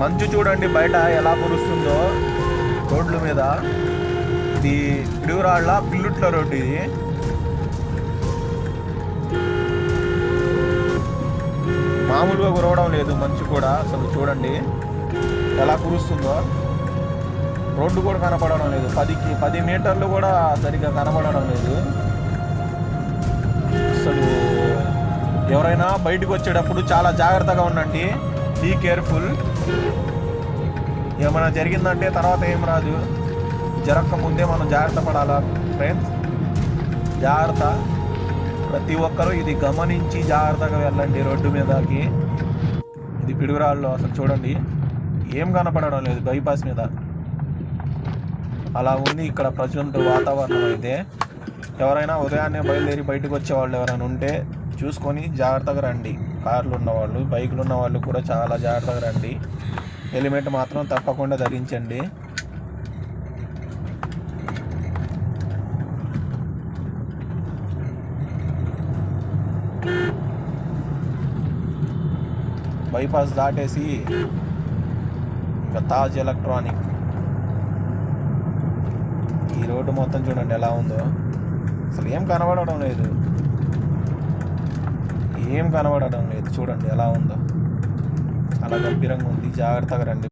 మంచు చూడండి బయట ఎలా కురుస్తుందో రోడ్ల మీద. ఇది పిడుగురాళ్ళ పిల్లుట్ల రోడ్డు ఇది. మామూలుగా కురవడం లేదు మంచు కూడా. అసలు చూడండి ఎలా కురుస్తుందో. రోడ్డు కూడా కనపడడం లేదు. 10 మీటర్లు కూడా సరిగ్గా కనపడడం లేదు. అసలు ఎవరైనా బయటకు వచ్చేటప్పుడు చాలా జాగ్రత్తగా ఉండండి. Be careful. ఏమైనా జరిగిందంటే తర్వాత ఏం రాదు. జరగక ముందే మనం జాగ్రత్త పడాలా ఫ్రెండ్స్. జాగ్రత్త. ప్రతి ఒక్కరూ ఇది గమనించి జాగ్రత్తగా వెళ్ళండి రోడ్డు మీదకి. ఇది పిడుగురాళ్ళు. అసలు చూడండి ఏం కనపడడం లేదు బైపాస్ మీద. అలా ఉంది ఇక్కడ ప్రజెంట్ వాతావరణం అయితే. ఎవరైనా ఉదయాన్నే బయలుదేరి బయటకు వచ్చేవాళ్ళు ఎవరైనా ఉంటే చూసుకొని జాగ్రత్తగా రండి. కార్లు ఉన్నవాళ్ళు, బైకులు ఉన్న వాళ్ళు కూడా చాలా జాగ్రత్తగా రండి. హెల్మెట్ మాత్రం తప్పకుండా ధరించండి. బైపాస్ దాటేసి ఇంకా తాజ్ ఎలక్ట్రానిక్. ఈ రోడ్డు మొత్తం చూడండి ఎలా ఉందో. అసలు ఏం కనబడడం లేదు. చూడండి ఎలా ఉందో. చాలా గంభీరంగా ఉంది. జాగ్రత్తగా రండి.